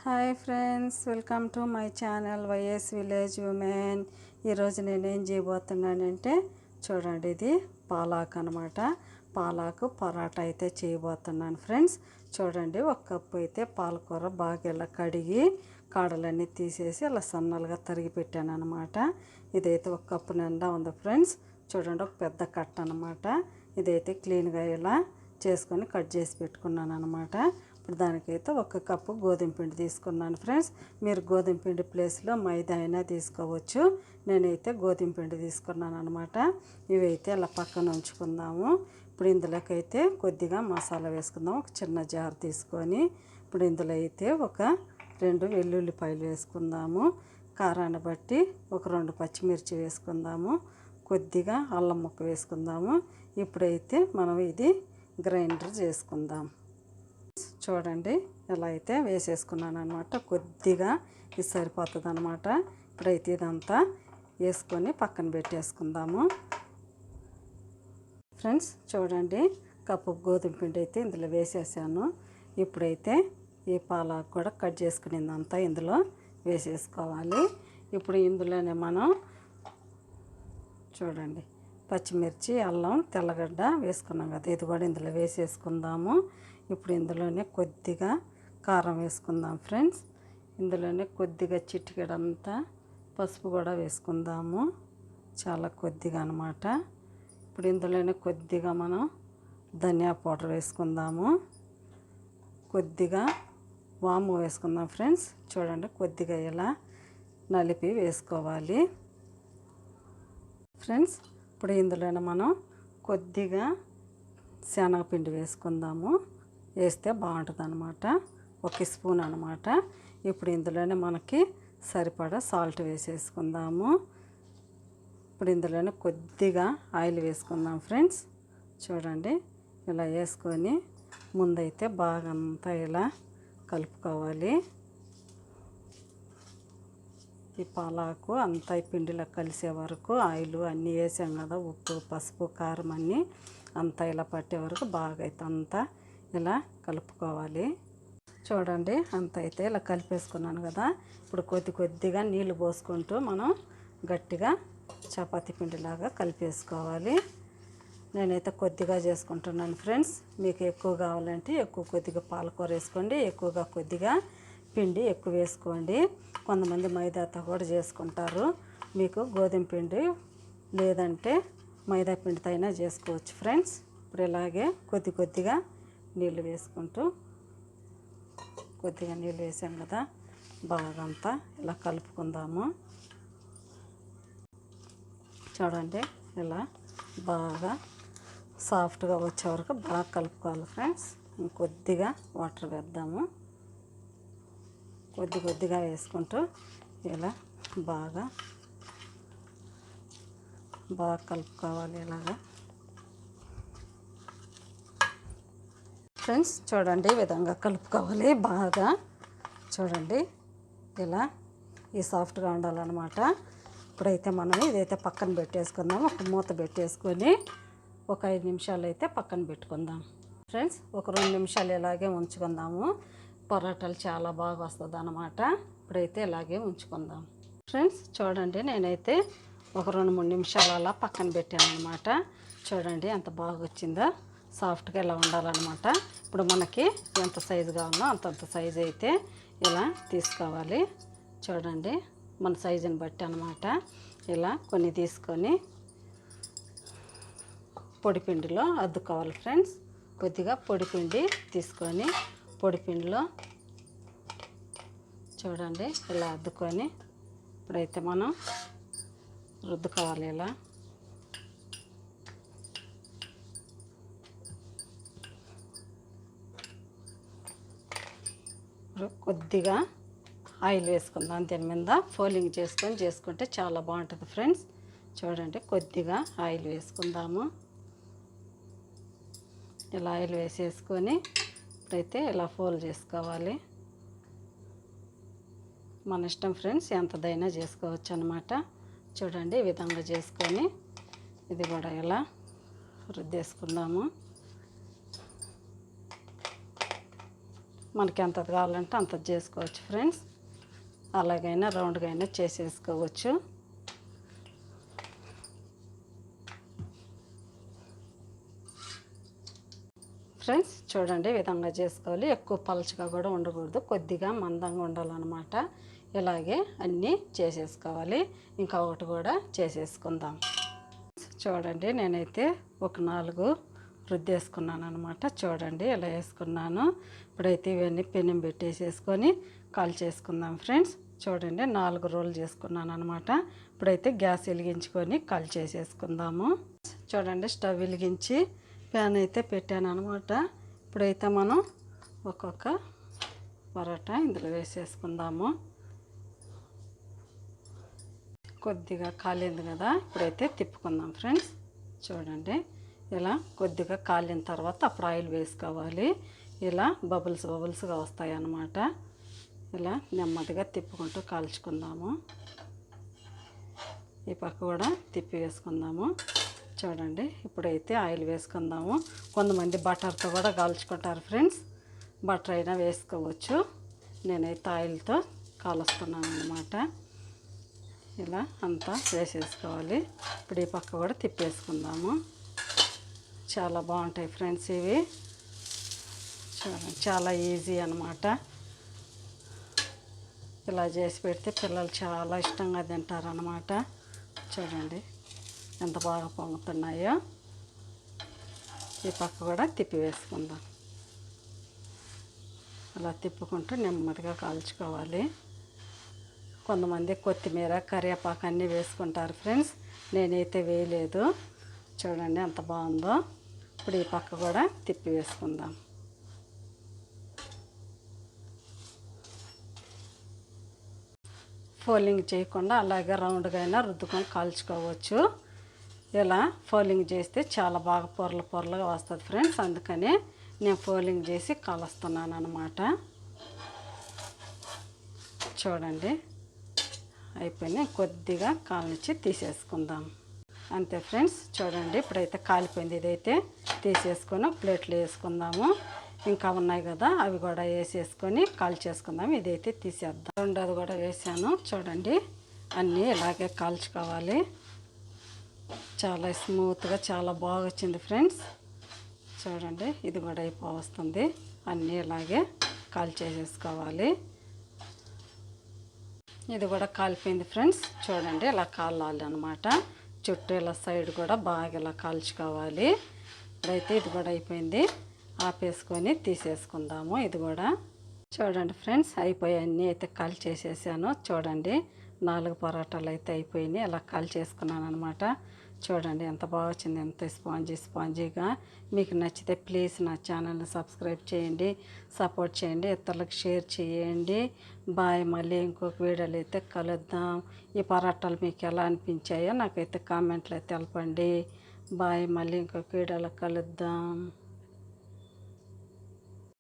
Hi friends, welcome to my channel YS village women. ఈరోజు నేనేం చేయబోతున్నానంటే చూడండి, ఇది పాలాకు అనమాట. పాలాకు పరాటా అయితే చేయబోతున్నాను ఫ్రెండ్స్. చూడండి, ఒక కప్పు అయితే పాలకూర బాగా ఇలా కడిగి కాడలన్నీ తీసేసి అలా సన్నలుగా తరిగి పెట్టాను అనమాట. ఇదైతే ఒక కప్పు నిండా ఉంది ఫ్రెండ్స్. చూడండి, ఒక పెద్ద కట్ట అనమాట. ఇదైతే క్లీన్గా ఇలా చేసుకొని కట్ చేసి పెట్టుకున్నాను అనమాట. ఇప్పుడు దానికైతే ఒక కప్పు గోధుమ పిండి తీసుకున్నాను ఫ్రెండ్స్. మీరు గోధుమ పిండి ప్లేస్లో మైదా అయినా తీసుకోవచ్చు. నేనైతే గోధుమ పిండి తీసుకున్నాను అనమాట. ఇవైతే అలా పక్కన ఉంచుకుందాము. ఇప్పుడు ఇందులోకైతే కొద్దిగా మసాలా వేసుకుందాం. ఒక చిన్న జార్ తీసుకొని ఇప్పుడు ఇందులో అయితే ఒక 2 వెల్లుల్లిపాయలు వేసుకుందాము. కారాన్ని బట్టి ఒక 2 పచ్చిమిర్చి వేసుకుందాము. కొద్దిగా అల్లం ముక్క వేసుకుందాము. ఇప్పుడైతే మనం ఇది గ్రైండర్ చేసుకుందాం. చూడండి, ఇలా అయితే వేసేసుకున్నాను అనమాట. కొద్దిగా ఇది సరిపోతుంది అనమాట. ఇప్పుడైతే ఇదంతా వేసుకొని పక్కన పెట్టేసుకుందాము ఫ్రెండ్స్. చూడండి, కప్పు గోధుమ పిండి అయితే ఇందులో వేసేసాను. ఇప్పుడైతే ఈ పాలాకు కూడా కట్ చేసుకునేదంతా ఇందులో వేసేసుకోవాలి. ఇప్పుడు ఇందులోనే మనం చూడండి పచ్చిమిర్చి, అల్లం, తెల్లగడ్డ వేసుకున్నాం కదా, ఇది కూడా ఇందులో వేసేసుకుందాము. ఇప్పుడు ఇందులోనే కొద్దిగా కారం వేసుకుందాం ఫ్రెండ్స్. ఇందులోనే కొద్దిగా చిటికెడంతా పసుపు కూడా వేసుకుందాము, చాలా కొద్దిగా అనమాట. ఇప్పుడు ఇందులోనే కొద్దిగా మనం ధనియా పౌడర్ వేసుకుందాము. కొద్దిగా వాము వేసుకుందాం ఫ్రెండ్స్. చూడండి, కొద్దిగా ఇలా నలిపి వేసుకోవాలి ఫ్రెండ్స్. ఇప్పుడు ఇందులోనే మనం కొద్దిగా శనగపిండి వేసుకుందాము. వేస్తే బాగుంటుంది అనమాట, 1 స్పూన్ అనమాట. ఇప్పుడు ఇందులోనే మనకి సరిపడా సాల్ట్ వేసేసుకుందాము. ఇప్పుడు ఇందులోనే కొద్దిగా ఆయిల్ వేసుకుందాం ఫ్రెండ్స్. చూడండి, ఇలా వేసుకొని ముందైతే బాగా అంతా ఇలా కలుపుకోవాలి. ఈ పాలాకు అంతా ఈ పిండిలో కలిసే వరకు ఆయిల్ అన్నీ వేసాం కదా, ఉప్పు, పసుపు, కారం అన్నీ అంతా ఇలా పట్టే వరకు బాగా అయితే అంతా ఇలా కలుపుకోవాలి. చూడండి, అంత అయితే ఇలా కలిపేసుకున్నాను కదా. ఇప్పుడు కొద్దిగా నీళ్ళు పోసుకుంటూ మనం గట్టిగా చపాతీ పిండిలాగా కలిపేసుకోవాలి. నేనైతే కొద్దిగా చేసుకుంటున్నాను ఫ్రెండ్స్. మీకు ఎక్కువ కావాలంటే కొద్దిగా పాలకూర వేసుకోండి, కొద్దిగా పిండి ఎక్కువ వేసుకోండి. కొంతమంది మైదాతో కూడా చేసుకుంటారు. మీకు గోధుమ పిండి లేదంటే మైదా పిండితో అయినా చేసుకోవచ్చు ఫ్రెండ్స్. ఇప్పుడు ఇలాగే కొద్దిగా నీళ్ళు వేసుకుంటూ కొద్దిగా నీళ్ళు వేసాం కదా, బాగా అంతా ఇలా కలుపుకుందాము. చూడండి, ఇలా బాగా సాఫ్ట్గా వచ్చే వరకు బాగా కలుపుకోవాలి ఫ్రెండ్స్. ఇంకొద్దిగా వాటర్ వేద్దాము. కొద్దిగా వేసుకుంటూ ఇలా బాగా కలుపుకోవాలి ఇలాగా ఫ్రెండ్స్. చూడండి, ఈ విధంగా కలుపుకోవాలి బాగా. చూడండి, ఇలా ఈ సాఫ్ట్గా ఉండాలన్నమాట. ఇప్పుడైతే మనం ఇదైతే పక్కన పెట్టేసుకుందాం. ఒక మూత పెట్టేసుకొని ఒక 5 నిమిషాలు అయితే పక్కన పెట్టుకుందాం ఫ్రెండ్స్. ఒక 2 నిమిషాలు ఇలాగే ఉంచుకుందాము. పరోటాలు చాలా బాగా వస్తుంది అన్నమాట. ఇప్పుడైతే ఇలాగే ఉంచుకుందాం ఫ్రెండ్స్. చూడండి, నేనైతే ఒక 2-3 నిమిషాలు అలా పక్కన పెట్టాను అనమాట. చూడండి ఎంత బాగా వచ్చిందో, సాఫ్ట్గా ఇలా ఉండాలన్నమాట. ఇప్పుడు మనకి ఎంత సైజు కావాలో అంతంత సైజు అయితే ఇలా తీసుకోవాలి. చూడండి, మన సైజుని బట్టి అనమాట. ఇలా కొన్ని తీసుకొని పొడిపిండిలో అద్దుకోవాలి ఫ్రెండ్స్. కొద్దిగా పొడిపిండి తీసుకొని పొడిపిండిలో చూడండి ఇలా అద్దుకొని ఇప్పుడైతే మనం రుద్దుకోవాలి. ఇలా కొద్దిగా ఆయిల్ వేసుకుందాం. దీని మీద ఫోల్డింగ్ చేసుకుంటే చాలా బాగుంటుంది ఫ్రెండ్స్. చూడండి, కొద్దిగా ఆయిల్ వేసుకుందాము. ఇలా ఆయిల్ వేసేసుకొని ఇప్పుడైతే ఇలా ఫోల్డ్ చేసుకోవాలి. మన ఇష్టం ఫ్రెండ్స్, ఎంతదైనా చేసుకోవచ్చు అనమాట. చూడండి, ఈ విధంగా చేసుకొని ఇది కూడా ఇలా రుద్దేసుకుందాము. మనకి ఎంత కావాలంటే అంత చేసుకోవచ్చు ఫ్రెండ్స్. అలాగైనా రౌండ్గా అయినా చేసేసుకోవచ్చు. ఫ్రెండ్స్ చూడండి, ఈ విధంగా చేసుకోవాలి. ఎక్కువ పలచగా కూడా ఉండకూడదు, కొద్దిగా మందంగా ఉండాలన్నమాట. ఇలాగే అన్నీ చేసేసుకోవాలి. ఇంకా ఒకటి కూడా చేసేసుకుందాం. చూడండి, నేనైతే ఒక 4 రుద్దేసుకున్నాను అనమాట. చూడండి ఇలా వేసుకున్నాను. ఇప్పుడైతే ఇవన్నీ పెనం పెట్టేసేసుకొని కాల్ చేసుకుందాం ఫ్రెండ్స్. చూడండి 4 రోలు చేసుకున్నాను అనమాట. ఇప్పుడైతే గ్యాస్ వెలిగించుకొని కాల్ చేసేసుకుందాము. చూడండి, స్టవ్ వెలిగించి ప్యాన్ అయితే పెట్టాను అనమాట. ఇప్పుడైతే మనం ఒక్కొక్క పరోటా ఇందులో వేసేసుకుందాము. కొద్దిగా కాలింది కదా, ఇప్పుడైతే తిప్పుకుందాం ఫ్రెండ్స్. చూడండి, ఇలా కొద్దిగా కాలిన తర్వాత అప్పుడు ఆయిల్ వేసుకోవాలి. ఇలా బబుల్స్గా వస్తాయి అన్నమాట. ఇలా నెమ్మదిగా తిప్పుకుంటూ కాల్చుకుందాము. ఈ పక్క కూడా తిప్పి వేసుకుందాము. చూడండి, ఇప్పుడైతే ఆయిల్ వేసుకుందాము. కొంతమంది బటర్తో కూడా కాల్చుకుంటారు ఫ్రెండ్స్. బటర్ అయినా వేసుకోవచ్చు. నేనైతే ఆయిల్తో కాలుస్తున్నాను అన్నమాట. ఇలా అంతా వేసేసుకోవాలి. ఇప్పుడు ఈ పక్క కూడా తిప్పేసుకుందాము. చాలా బాగుంటాయి ఫ్రెండ్స్ ఇవి. చూడండి, చాలా ఈజీ అన్నమాట. ఇలా చేసి పెడితే పిల్లలు చాలా ఇష్టంగా తింటారన్నమాట. చూడండి ఎంత బాగా పొంగుతున్నాయో. ఈ పక్క కూడా తిప్పి వేసుకుందాం. అలా తిప్పుకుంటూ నెమ్మదిగా కాల్చుకోవాలి. కొంతమంది కొత్తిమీర, కరివేపాకు అన్నీ వేసుకుంటారు ఫ్రెండ్స్. నేనైతే వేయలేదు. చూడండి ఎంత బాగుందో. ఇప్పుడు ఈ పక్క కూడా తిప్పి వేసుకుందాం. ఫోల్డింగ్ చేయకుండా అలాగే రౌండ్గా అయినా రుద్దుకొని కాల్చుకోవచ్చు. ఇలా ఫోల్డింగ్ చేస్తే చాలా బాగా పొరలుగా వస్తుంది ఫ్రెండ్స్. అందుకనే నేను ఫోల్డింగ్ చేసి కాలుస్తున్నాను అన్నమాట. చూడండి అయిపోయినాయి. కొద్దిగా కాల్చి తీసేసుకుందాం. అంతే ఫ్రెండ్స్. చూడండి, ఇప్పుడైతే కాలిపోయింది. ఇదైతే తీసేసుకొని ప్లేట్లో వేసుకుందాము. ఇంకా ఉన్నాయి కదా, అవి కూడా వేసేసుకొని కాల్చేసుకుందాం. ఇదైతే తీసేద్దాం. రెండోది కూడా వేసాను. చూడండి, అన్నీ ఇలాగే కాల్చుకోవాలి. చాలా స్మూత్గా చాలా బాగా వచ్చింది ఫ్రెండ్స్. చూడండి, ఇది కూడా అయిపోవస్తుంది. అన్నీ ఇలాగే కాల్చేసేసుకోవాలి. ఇది కూడా కాలిపోయింది ఫ్రెండ్స్. చూడండి, ఇలా కాలాలి అనమాట. చుట్టూ ఇలా సైడ్ కూడా బాగా ఇలా కాల్చుకోవాలి. ఇప్పుడైతే ఇది కూడా అయిపోయింది. ఆపేసుకొని తీసేసుకుందాము. ఇది కూడా చూడండి ఫ్రెండ్స్, అయిపోయాయి. అన్నీ అయితే కాల్చేసేసాను. చూడండి 4 పరోటాలు అయితే అయిపోయినాయి. అలా కాల్చేసుకున్నాను అనమాట. చూడండి ఎంత బాగా వచ్చింది, ఎంత స్పాంజీగా. మీకు నచ్చితే ప్లీజ్ నా ఛానల్ని సబ్స్క్రైబ్ చేయండి, సపోర్ట్ చేయండి, ఇతరులకు షేర్ చేయండి. బాయ్. మళ్ళీ ఇంకొక వీడియోలో అయితే కలుద్దాం. ఈ పరోటాలు మీకు ఎలా అనిపించాయో నాకైతే కామెంట్లో తెలపండి. బాయ్. మళ్ళీ ఇంకొక వీడియోలో కలుద్దాం.